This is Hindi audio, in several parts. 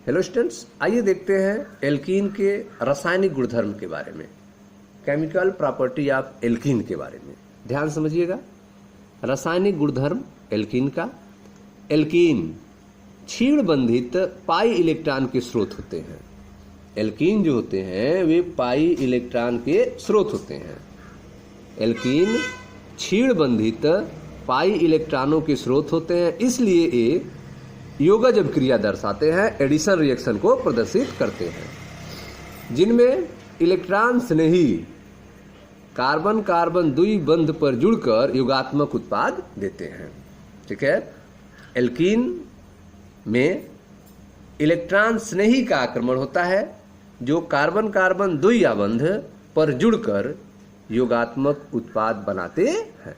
हेलो स्टूडेंट्स, आइए देखते हैं एल्कीन के रासायनिक गुणधर्म के बारे में, केमिकल प्रॉपर्टी ऑफ एल्कीन के बारे में। ध्यान समझिएगा। रासायनिक गुणधर्म एल्कीन का। एल्कीन क्षीण बंधित पाई इलेक्ट्रॉन के स्रोत होते हैं। एल्कीन जो होते हैं वे पाई इलेक्ट्रॉन के स्रोत होते हैं। एल्कीन क्षीण बंधित पाई इलेक्ट्रॉनों के स्रोत होते हैं, इसलिए ये योगाजब क्रिया दर्शाते हैं, एडिशन रिएक्शन को प्रदर्शित करते हैं, जिनमें इलेक्ट्रॉन स्नेही कार्बन कार्बन द्विबंध पर जुड़कर योगात्मक उत्पाद देते हैं। ठीक है। एल्कीन में इलेक्ट्रॉन स्नेही का आक्रमण होता है जो कार्बन कार्बन द्विबंध पर जुड़कर योगात्मक उत्पाद बनाते हैं।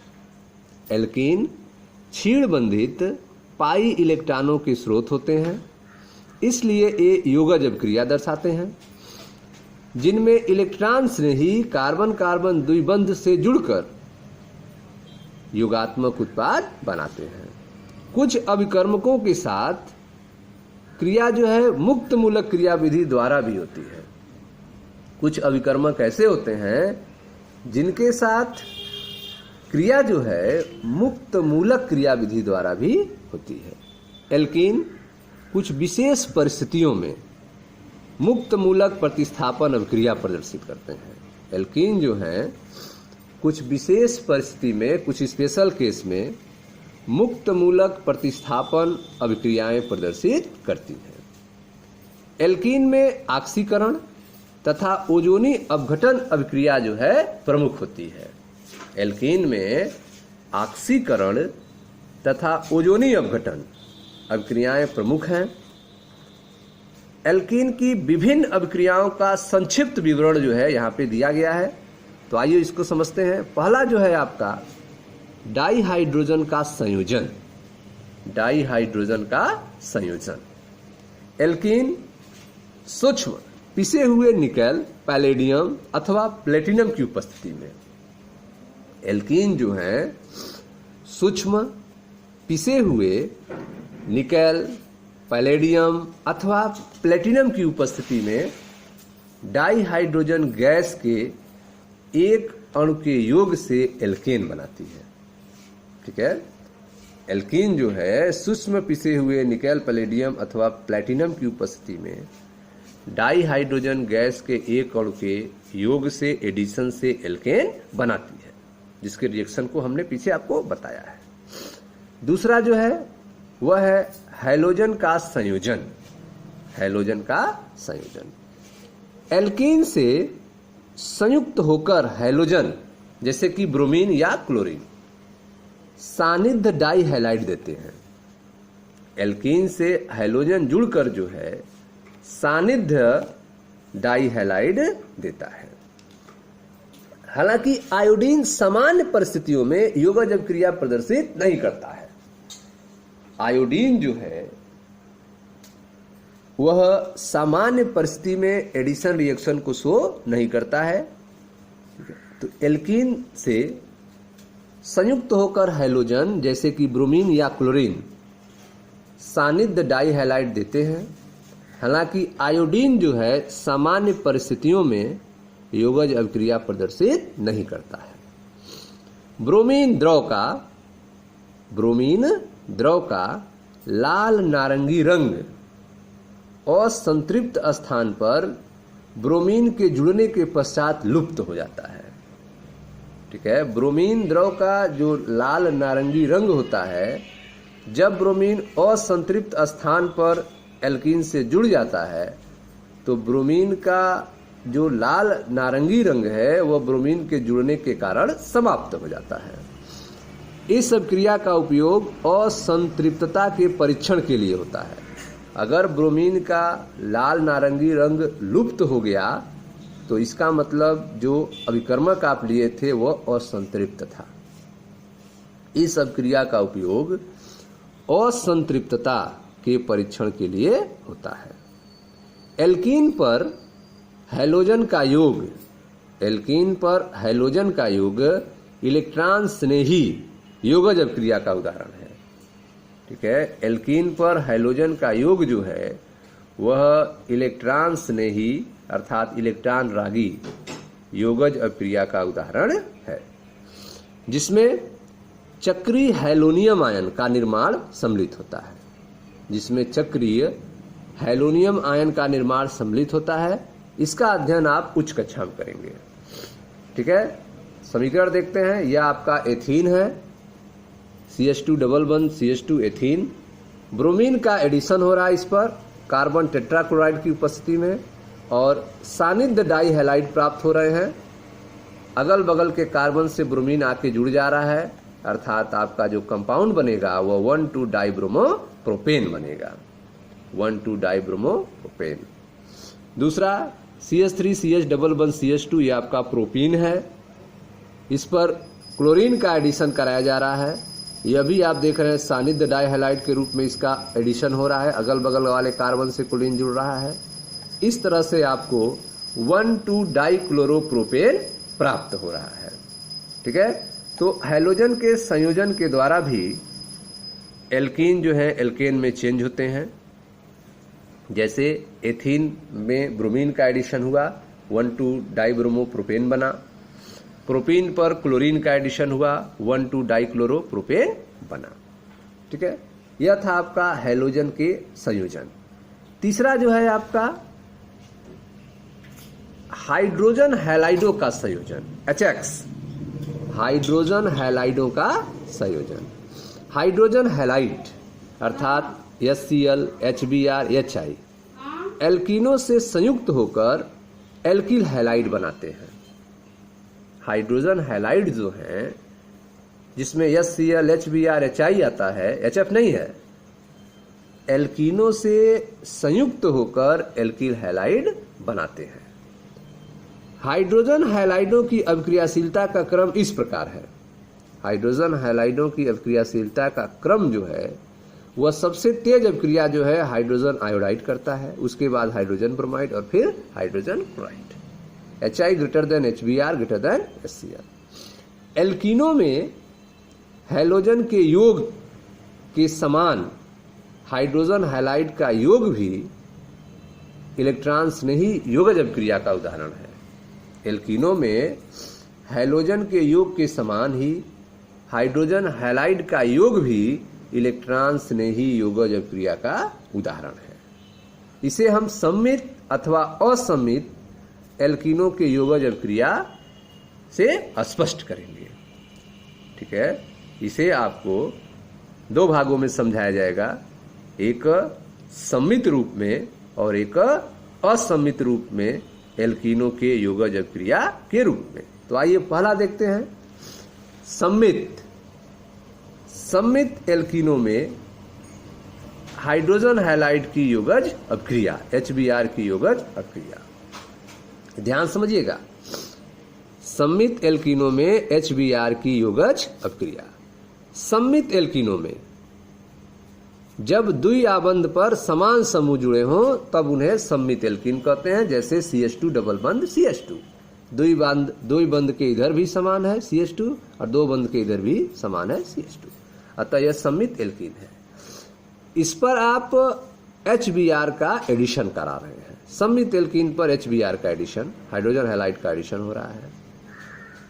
एल्कीन क्षीण बंधित पाई इलेक्ट्रॉनों के स्रोत होते हैं, इसलिए ये योगाजब क्रिया दर्शाते हैं, जिनमें इलेक्ट्रॉन स्नेही कार्बन कार्बन द्विबंध से जुड़कर योगात्मक उत्पाद बनाते हैं। कुछ अभिकर्मकों के साथ क्रिया जो है मुक्त मूलक क्रिया विधि द्वारा भी होती है। कुछ अभिकर्मक ऐसे होते हैं जिनके साथ क्रिया जो है मुक्त मूलक क्रिया विधि द्वारा भी होती है। एल्कीन कुछ विशेष परिस्थितियों में मुक्त मूलक प्रतिस्थापन अभिक्रिया प्रदर्शित करते हैं। एल्कीन जो है कुछ विशेष परिस्थिति में, कुछ स्पेशल केस में मुक्त मूलक प्रतिस्थापन अभिक्रियाएं प्रदर्शित करती हैं। एल्कीन में ऑक्सीकरण तथा ओजोनी अपघटन अभिक्रिया जो है प्रमुख होती है। एल्कीन में ऑक्सीकरण तथा ओजोनी अपघटन अभिक्रियाएं प्रमुख हैं। एल्कीन की विभिन्न अभिक्रियाओं का संक्षिप्त विवरण जो है यहाँ पे दिया गया है, तो आइए इसको समझते हैं। पहला जो है आपका डाईहाइड्रोजन का संयोजन। डाईहाइड्रोजन का संयोजन। एल्कीन सूक्ष्म पिसे हुए निकेल, पैलेडियम अथवा प्लेटिनम की उपस्थिति में। एल्कीन जो है सूक्ष्म पिसे हुए निकेल, पैलेडियम अथवा प्लेटिनम की उपस्थिति में डाईहाइड्रोजन गैस के एक अणु के योग से एल्केन बनाती है। ठीक है। एल्कीन जो है सूक्ष्म पिसे हुए निकेल, पैलेडियम अथवा प्लेटिनम की उपस्थिति में डाईहाइड्रोजन गैस के एक अणु के योग से एडिशन से एल्केन बनाती है, जिसके रिएक्शन को हमने पीछे आपको बताया है। दूसरा जो है वह है हैलोजन का संयोजन। हैलोजन का संयोजन। एल्कीन से संयुक्त होकर हैलोजन जैसे कि ब्रोमीन या क्लोरीन सानिध्य डाई हैलाइड देते हैं। एल्कीन से हैलोजन जुड़कर जो है सानिध्य डाई हैलाइड देता है। हालांकि आयोडीन सामान्य परिस्थितियों में योगाजब क्रिया प्रदर्शित नहीं करता है। आयोडीन जो है वह सामान्य परिस्थिति में एडिशन रिएक्शन को शो नहीं करता है। तो एल्कीन से संयुक्त होकर हैलोजन जैसे कि ब्रोमीन या क्लोरीन सानिध्य डाई हैलाइड देते हैं। हालांकि आयोडीन जो है सामान्य परिस्थितियों में योगज अभिक्रिया प्रदर्शित नहीं करता है। ब्रोमीन द्रव का लाल नारंगी रंग असंतृप्त स्थान पर ब्रोमीन के जुड़ने के पश्चात लुप्त हो जाता है। ठीक है। ब्रोमीन द्रव का जो लाल नारंगी रंग होता है, जब ब्रोमीन असंतृप्त स्थान पर एल्कीन से जुड़ जाता है तो ब्रोमीन का जो लाल नारंगी रंग है वह ब्रोमीन के जुड़ने के कारण समाप्त हो जाता है। इस अभिक्रिया का उपयोग असंतृप्तता के परीक्षण के लिए होता है। अगर ब्रोमीन का लाल नारंगी रंग लुप्त हो गया तो इसका मतलब जो अभिकर्मक आप लिए थे वह असंतृप्त था। इस अभिक्रिया का उपयोग असंतृप्तता के परीक्षण के लिए होता है। एल्कीन पर हैलोजन का योग इलेक्ट्रॉन स्नेही योगजब क्रिया का उदाहरण है। ठीक है। एल्कीन पर हैलोजन का योग जो है वह इलेक्ट्रॉन्स ने ही अर्थात इलेक्ट्रॉन रागी योगज अभिक्रिया का उदाहरण है, जिसमें चक्रीय हैलोनियम आयन का निर्माण सम्मिलित होता है। जिसमें चक्रीय हैलोनियम आयन का निर्माण सम्मिलित होता है। इसका अध्ययन आप उच्च कक्षा में करेंगे। ठीक है, समीकरण देखते हैं। यह आपका एथीन है, CH2 डबल बंद CH2 एथीन। ब्रोमीन का एडिशन हो रहा है इस पर कार्बन टेट्राक्लोराइड की उपस्थिति में, और सानिध्य डाई हैलाइड प्राप्त हो रहे हैं। अगल बगल के कार्बन से ब्रोमीन आके जुड़ जा रहा है, अर्थात आपका जो कंपाउंड बनेगा वो 1,2 डाइब्रोमोप्रोपेन बनेगा, 1,2 डाइब्रोमोप्रोपेन। दूसरा CH3 CH डबल बंद CH2, ये आपका प्रोपीन है। इस पर क्लोरीन का एडिशन कराया जा रहा है। यह भी आप देख रहे हैं सानिध्य डाई हैलाइड के रूप में इसका एडिशन हो रहा है, अगल बगल वाले कार्बन से क्लोरीन जुड़ रहा है। इस तरह से आपको 1,2 डाइक्लोरोप्रोपेन प्राप्त हो रहा है। ठीक है, तो हैलोजन के संयोजन के द्वारा भी एल्कीन जो है एल्केन में चेंज होते हैं। जैसे एथीन में ब्रोमीन का एडिशन हुआ, 1,2 डाइब्रोमोप्रोपेन बना। प्रोपीन पर क्लोरीन का एडिशन हुआ, 1,2 डाइक्लोरोप्रोपेन बना। ठीक है, यह था आपका हैलोजन के संयोजन। तीसरा जो है आपका हाइड्रोजन हैलाइडों का संयोजन, HX, हाइड्रोजन हैलाइडों का संयोजन। हाइड्रोजन हैलाइड अर्थात HCl, HBr, HI एल्कीनों से संयुक्त होकर एल्किल हैलाइड बनाते हैं। हाइड्रोजन हैलाइड जो हैं, जिसमें HCl, HBr, HI आता है, HF नहीं है, एल्कीनों से संयुक्त होकर एल्किल हैलाइड बनाते हैं। हाइड्रोजन हैलाइडों की अभिक्रियाशीलता का क्रम इस प्रकार है। हाइड्रोजन हैलाइडों की अभिक्रियाशीलता का क्रम जो है वह सबसे तेज अभिक्रिया जो है हाइड्रोजन आयोडाइड करता है, उसके बाद हाइड्रोजन ब्रोमाइड और फिर hydrogen chloride. HI greater than HBr greater than HCl। एल्कीनों में हैलोजन के योग के समान हाइड्रोजन हैलाइड का योग भी इलेक्ट्रॉन्स ने ही योगज अभिक्रिया का उदाहरण है। एल्कीनों में हैलोजन के योग के समान ही हाइड्रोजन हैलाइड का योग भी इलेक्ट्रॉन्स ने ही योगज अभिक्रिया का उदाहरण है। इसे हम सम्मित अथवा असम्मित एल्कीनों के योगज अभिक्रिया से स्पष्ट करेंगे। ठीक है, इसे आपको दो भागों में समझाया जाएगा, एक सम्मित रूप में और एक असम्मित रूप में एल्कीनों के योगज अभिक्रिया के रूप में। तो आइए पहला देखते हैं। सम्मित एल्कीनों में हाइड्रोजन हैलाइड की योगज अभिक्रिया, HBr की योगज अभिक्रिया, ध्यान समझिएगा। सम्मित एल्कीनों में HBr की योगज अभिक्रिया। सम्मित एल्कीनों में जब द्वि आबंध पर समान समूह जुड़े हों तब उन्हें सम्मित एल्कीन कहते हैं। जैसे CH2 डबल बंद CH2, दो बंद के इधर भी समान है CH2 और दो बंद के इधर भी समान है CH2, अतः यह सम्मित एल्कीन है। इस पर आप HBr का एडिशन करा रहे हैं। सम्मित एल्कीन पर HBr का एडिशन, हाइड्रोजन हैलाइड का एडिशन हो रहा है।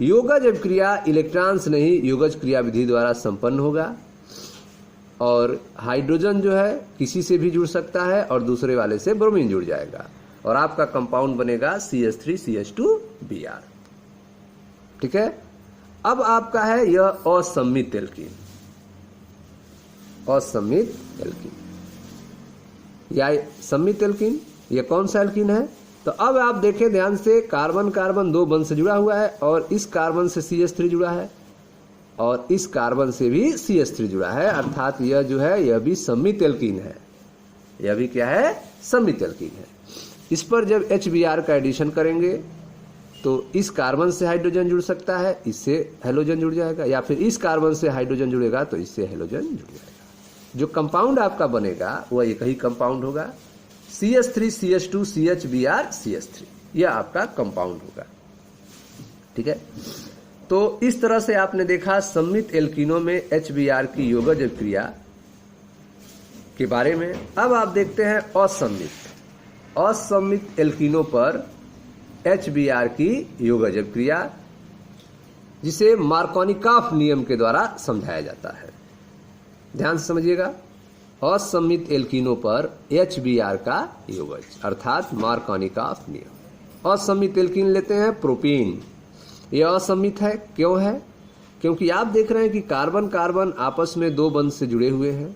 योगज अभिक्रिया इलेक्ट्रॉन्स नहीं योगज क्रिया विधि द्वारा संपन्न होगा, और हाइड्रोजन जो है किसी से भी जुड़ सकता है और दूसरे वाले से ब्रोमीन जुड़ जाएगा और आपका कंपाउंड बनेगा CH3 CH2Br। ठीक है, अब आपका है यह असम्मित एल्कीन, असम्मित एल्कीन या सम्मित एल्कीन। यह कौन सा एल्कीन है? तो अब आप देखें ध्यान से, कार्बन कार्बन दो बंध से जुड़ा हुआ है और इस कार्बन से CH3 जुड़ा है और इस कार्बन से भी CH3 जुड़ा है, अर्थात यह जो है यह भी सम्मित एल्कीन है। यह भी क्या है? सम्मित एल्कीन है। इस पर जब HBr का एडिशन करेंगे तो इस कार्बन से हाइड्रोजन जुड़ सकता है, इससे हेलोजन जुड़ जाएगा, या फिर इस कार्बन से हाइड्रोजन जुड़ेगा तो इससे हेलोजन जुड़ जाएगा। जो कंपाउंड आपका बनेगा वह एक ही कंपाउंड होगा, CH3 CH2 CHBr CH3, यह आपका कंपाउंड होगा। ठीक है, तो इस तरह से आपने देखा सम्मित एल्कीनों में HBr की योगज अभिक्रिया के बारे में। अब आप देखते हैं असम्मित। असम्मित एल्कीनों पर HBr की योगजब क्रिया, जिसे मार्कोनिकॉफ नियम के द्वारा समझाया जाता है। ध्यान से समझिएगा, असम्मित एल्कीनों पर HBr का योगज अर्थात मार्कोनिकॉफ नियम। असम्मित एल्कीन लेते हैं प्रोपीन, यह असम्मित है। क्यों है? क्योंकि आप देख रहे हैं कि कार्बन कार्बन आपस में दो बंध से जुड़े हुए हैं,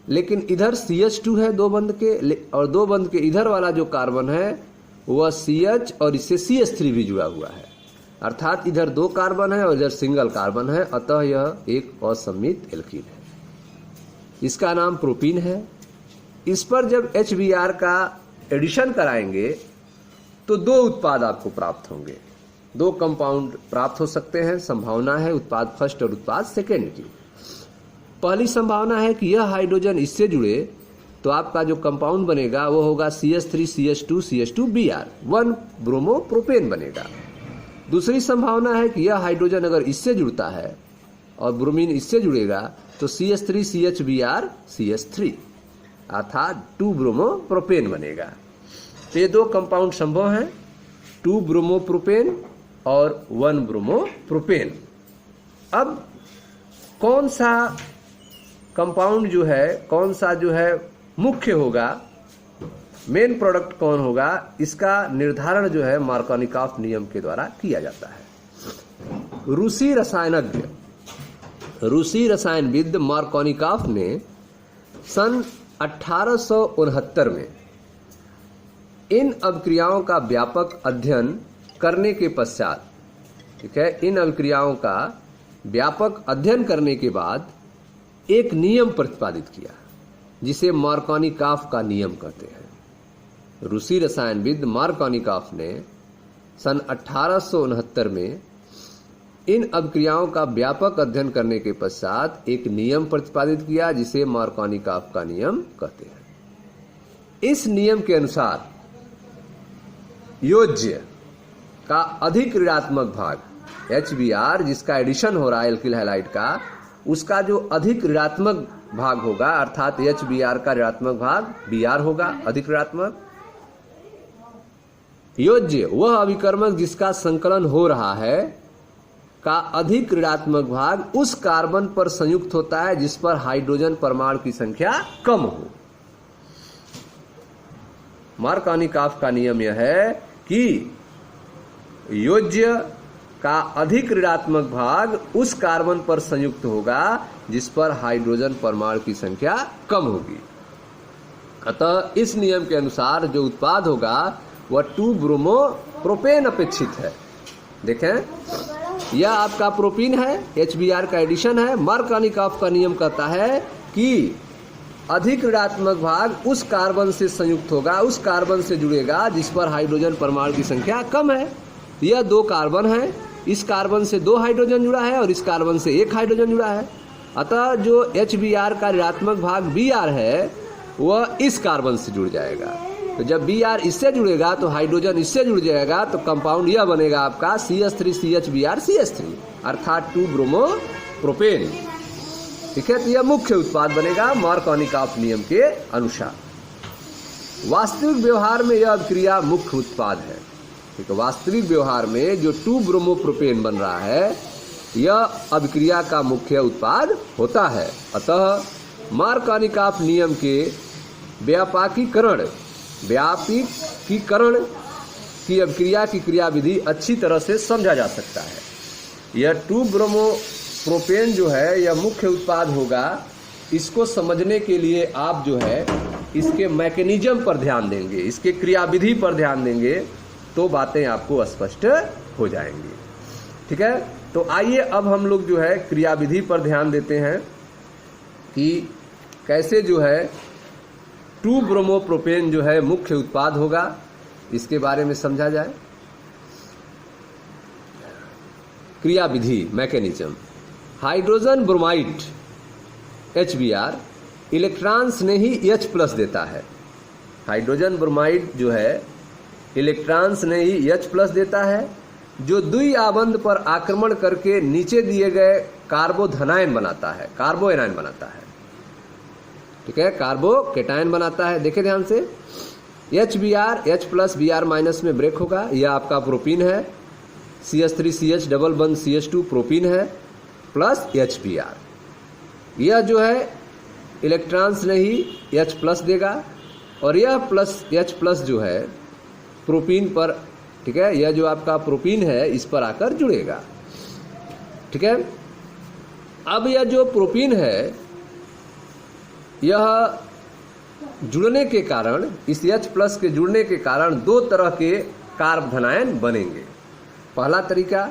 लेकिन इधर CH2 है दो बंध के, और दो बंध के इधर वाला जो कार्बन है वह CH और इससे CH3 भी जुड़ा हुआ है, अर्थात इधर दो कार्बन है और इधर सिंगल कार्बन है, अतः यह एक असम्मित एल्कीन है। इसका नाम प्रोपीन है। इस पर जब HBr का एडिशन कराएंगे तो दो उत्पाद आपको प्राप्त होंगे, दो कंपाउंड प्राप्त हो सकते हैं। संभावना है उत्पाद फर्स्ट और उत्पाद सेकेंड की। पहली संभावना है कि यह हाइड्रोजन इससे जुड़े तो आपका जो कंपाउंड बनेगा वो होगा CH3CH2CH2Br, 1 ब्रोमो प्रोपेन बनेगा। दूसरी संभावना है कि यह हाइड्रोजन अगर इससे जुड़ता है और ब्रोमीन इससे जुड़ेगा तो CH3CHBr अर्थात 2 ब्रोमो प्रोपेन बनेगा। तो ये दो कंपाउंड संभव हैं, 2 ब्रोमो प्रोपेन और 1 ब्रोमो प्रोपेन। अब कौन सा कंपाउंड जो है, कौन सा जो है मुख्य होगा, मेन प्रोडक्ट कौन होगा, इसका निर्धारण जो है मार्कोनिकॉफ नियम के द्वारा किया जाता है। रूसी रसायनज्ञ, रूसी रसायनविद मार्कोनिकॉफ ने सन 1869 में इन अभिक्रियाओं का व्यापक अध्ययन करने के पश्चात, ठीक है, इन अभिक्रियाओं का व्यापक अध्ययन करने के बाद एक नियम प्रतिपादित किया जिसे मार्कोनिकॉफ का नियम कहते हैं। रूसी रसायनविद मार्कोनिकॉफ ने सन 1869 में इन अभिक्रियाओं का व्यापक अध्ययन करने के पश्चात एक नियम प्रतिपादित किया जिसे मार्कोनिकॉफ का नियम कहते हैं। इस नियम के अनुसार योज्य का अधिक ऋणात्मक भाग HBr, जिसका एडिशन हो रहा है एल्किल हैलाइड का, उसका जो अधिक ऋणात्मक भाग होगा अर्थात HBr का ऋणात्मक भाग Br होगा, अधिक ऋणात्मक। योज्य वह अभिकर्मक जिसका संकलन हो रहा है का अधिक ऋणात्मक भाग उस कार्बन पर संयुक्त होता है जिस पर हाइड्रोजन परमाणु की संख्या कम हो। मार्कोनिकॉफ का नियम यह है कि योज्य का अधिक ऋणात्मक भाग उस कार्बन पर संयुक्त होगा जिस पर हाइड्रोजन परमाणु की संख्या कम होगी। अतः इस नियम के अनुसार जो उत्पाद होगा वह 2 ब्रोमो प्रोपेन अपेक्षित है। देखें, यह आपका प्रोपीन है, HBr का एडिशन है। मार्कोनिकॉफ का नियम कहता है कि अधिक ऋणात्मक भाग उस कार्बन से संयुक्त होगा, उस कार्बन से जुड़ेगा जिस पर हाइड्रोजन परमाणु की संख्या कम है। यह दो कार्बन है, इस कार्बन से 2 हाइड्रोजन जुड़ा है और इस कार्बन से 1 हाइड्रोजन जुड़ा है। अतः जो HBr का ऋणात्मक भाग Br है वह इस कार्बन से जुड़ जाएगा। तो जब Br इससे जुड़ेगा तो हाइड्रोजन इससे जुड़ जाएगा, तो कंपाउंड यह बनेगा आपका CH3CHBr अर्थात 2 ब्रोमो प्रोपेन। ठीक है, तो यह मुख्य उत्पाद बनेगा मार्कोनिकॉफ नियम के अनुसार। वास्तविक व्यवहार में यह अभिक्रिया मुख्य उत्पाद है। ठीक है, वास्तविक व्यवहार में जो 2 ब्रोमो प्रोपेन बन रहा है यह अभिक्रिया का मुख्य उत्पाद होता है। अतः मार्कोनिकॉफ नियम के व्यापकीकरण की अभिक्रिया की क्रियाविधि अच्छी तरह से समझा जा सकता है। यह 2 ब्रोमो प्रोपेन जो है यह मुख्य उत्पाद होगा। इसको समझने के लिए आप जो है इसके मैकेनिज्म पर ध्यान देंगे, इसके क्रियाविधि पर ध्यान देंगे, तो बातें आपको स्पष्ट हो जाएंगी। ठीक है, तो आइए अब हम लोग जो है क्रियाविधि पर ध्यान देते हैं कि कैसे जो है 2 ब्रोमो प्रोपेन जो है मुख्य उत्पाद होगा, इसके बारे में समझा जाए। क्रियाविधि mechanism. Hydrogen bromide HBr electrons ने ही H+ देता है। हाइड्रोजन ब्रोमाइड जो है इलेक्ट्रॉन्स ने ही H+ देता है, जो द्वि आबंध पर आक्रमण करके नीचे दिए गए कार्बोधनायन बनाता है, कार्बोएनायन बनाता है। ठीक है, कार्बोकेटायन बनाता है। देखें ध्यान से, HBr H plus Br minus में ब्रेक होगा। यह आपका प्रोपीन है, CH3CH डबल बंद CH2 प्रोपीन है प्लस HBr। यह जो है इलेक्ट्रॉन्स नहीं H प्लस देगा और यह प्लस H प्लस जो है प्रोपीन पर, ठीक है, यह जो आपका प्रोपीन है इस पर आकर जुड़ेगा। ठीक है, अब यह जो प्रोपीन है यह जुड़ने के कारण, इस H प्लस के जुड़ने के कारण दो तरह के कार्बोधनायन बनेंगे। पहला तरीका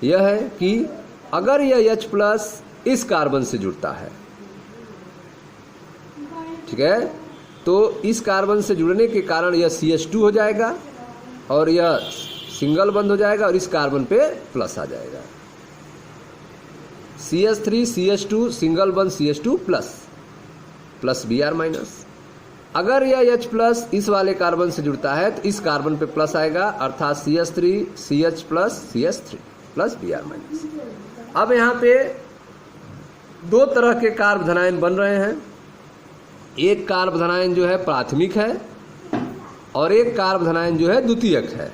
यह है कि अगर यह H प्लस इस कार्बन से जुड़ता है, ठीक है, तो इस कार्बन से जुड़ने के कारण यह CH2 हो जाएगा और यह सिंगल बंद हो जाएगा और इस कार्बन पे प्लस आ जाएगा। CH3 CH2 सिंगल बंद CH2 प्लस Br माइनस। अगर यह H प्लस इस वाले कार्बन से जुड़ता है तो इस कार्बन पे प्लस आएगा, अर्थात CH3 CH plus CH3 plus Br minus. अब यहाँ पे दो तरह के कार्बोधनायन बन रहे हैं। एक कार्बोधनायन जो है प्राथमिक है और एक कार्बोधनायन जो है द्वितीयक है।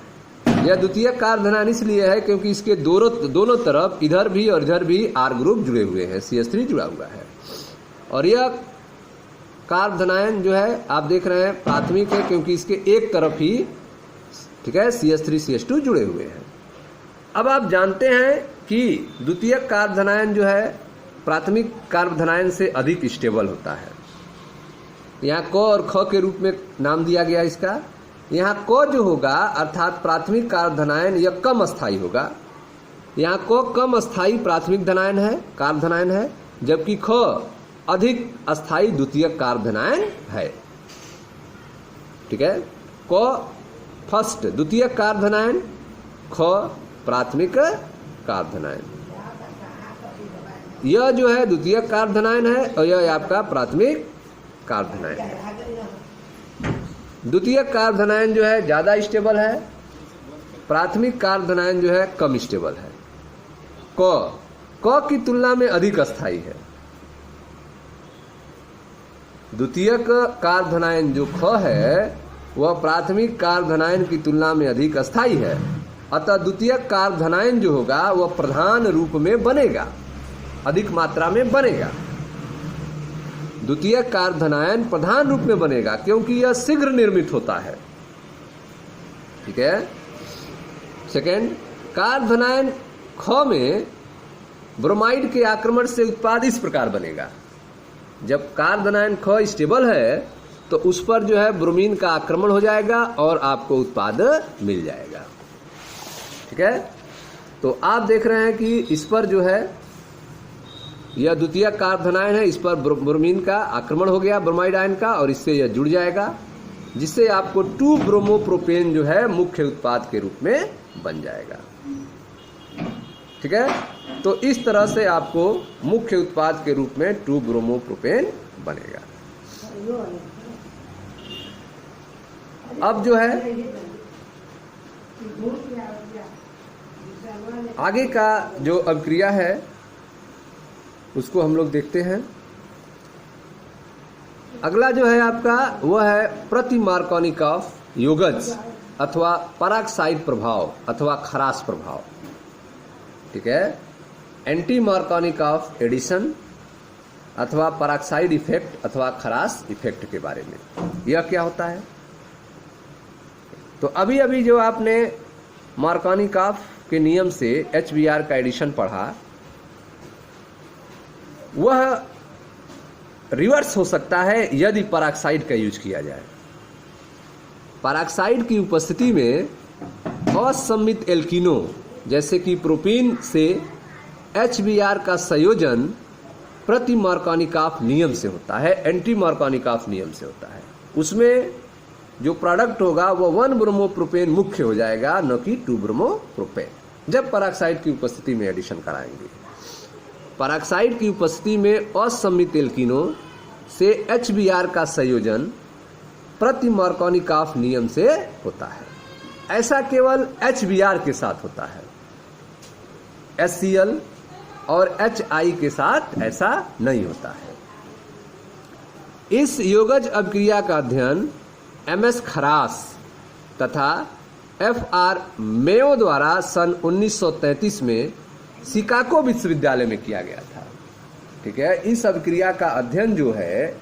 यह द्वितीयक कार्बोधनायन इसलिए है क्योंकि इसके दोनों तरफ इधर भी और इधर भी R ग्रुप जुड़े हुए हैं, CH3 जुड़ा हुआ है। और यह कार्बोधनायन जो है आप देख रहे हैं प्राथमिक है क्योंकि इसके एक तरफ ही, ठीक है, CH3 CH2 जुड़े हुए हैं। अब आप जानते हैं कि द्वितीयक कार्बोधनायन जो है प्राथमिक कार्बोधनायन से अधिक स्टेबल होता है। यहाँ क और ख के रूप में नाम दिया गया इसका। यहाँ क जो होगा अर्थात प्राथमिक कार्बोधनायन यह कम स्थायी होगा। यहाँ क कम स्थायी प्राथमिक धनायन है, कार्बोधनायन है, जबकि ख अधिक अस्थायी द्वितीयक कार्बोधनायन है। ठीक है, क फर्स्ट द्वितीयक कार्बोधनायन, ख प्राथमिक कार्बोधनायन। यह जो है द्वितीयक कार्बोधनायन है और यह आपका प्राथमिक कार्बोधनायन है। द्वितीयक कार्बोधनायन जो है ज्यादा स्टेबल है, प्राथमिक कार्बोधनायन जो है कम स्टेबल है। क की तुलना में अधिक अस्थायी है। द्वितीयक कार्बोधनायन जो ख है वह प्राथमिक कार्बोधनायन की तुलना में अधिक अस्थायी है, अतः द्वितीयक कार्बोधनायन जो होगा वह प्रधान रूप में बनेगा, अधिक मात्रा में बनेगा। द्वितीयक कार्बोधनायन प्रधान रूप में बनेगा क्योंकि यह शीघ्र निर्मित होता है। ठीक है, सेकेंड, कार्बोधनायन ख में ब्रोमाइड के आक्रमण से उत्पाद इस प्रकार बनेगा। जब कार्बोधनायन ख स्टेबल है तो उस पर जो है ब्रोमीन का आक्रमण हो जाएगा और आपको उत्पाद मिल जाएगा। ठीक है, तो आप देख रहे हैं कि इस पर जो है यह द्वितीयक कार्बोधनायन है, इस पर ब्रोमीन का आक्रमण हो गया ब्रोमाइड आयन का और इससे यह जुड़ जाएगा, जिससे आपको 2-ब्रोमोप्रोपेन जो है मुख्य उत्पाद के रूप में बन जाएगा। ठीक है, तो इस तरह से आपको मुख्य उत्पाद के रूप में 2-ब्रोमोप्रोपेन बनेगा। अब जो है आगे का जो अभिक्रिया है उसको हम लोग देखते हैं। अगला जो है आपका वह है प्रति मार्कोनिकॉफ योगज अथवा पराक्साइड प्रभाव अथवा खराश प्रभाव। ठीक है, एंटी मार्कोनिकॉफ एडिशन अथवा पराक्साइड इफेक्ट अथवा खराश इफेक्ट के बारे में। यह क्या होता है? तो अभी अभी जो आपने मार्कोनिकॉफ के नियम से HBr का एडिशन पढ़ा वह रिवर्स हो सकता है यदि पराक्साइड का यूज किया जाए। पराक्साइड की उपस्थिति में असम्मित एल्कीनो जैसे कि प्रोपीन से HBr का संयोजन प्रति मार्कोनिकॉफ नियम से होता है, एंटी मार्कोनिकॉफ नियम से होता है। उसमें जो प्रोडक्ट होगा वो 1-ब्रोमोप्रोपेन मुख्य हो जाएगा, न कि 2-ब्रोमोप्रोपेन, जब पराक्साइड की उपस्थिति में एडिशन कराएंगे। पराक्साइड की उपस्थिति में असम्मित एल्कीनो से HBr का संयोजन प्रति मार्कोनिकॉफ नियम से होता है। ऐसा केवल HBr के साथ होता है, HCl और HI के साथ ऐसा नहीं होता है। इस योगज अभिक्रिया का अध्ययन MS खरास तथा FR मेयो द्वारा सन 1933 में शिकागो विश्वविद्यालय में किया गया था। ठीक है, इस अभिक्रिया का अध्ययन जो है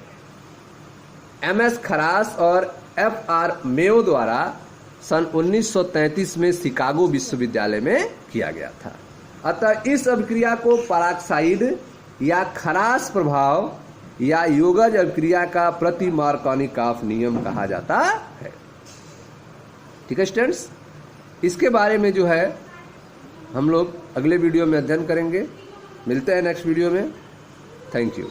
MS खरास और FR मेयो द्वारा सन 1933 में शिकागो विश्वविद्यालय में किया गया था। अतः इस अभिक्रिया को पराक्साइड या खरास प्रभाव या योगज अभिक्रिया का प्रति मार्कोनिकॉफ नियम कहा जाता है। ठीक है स्टूडेंट्स, इसके बारे में जो है हम लोग अगले वीडियो में अध्ययन करेंगे। मिलते हैं नेक्स्ट वीडियो में। Thank you.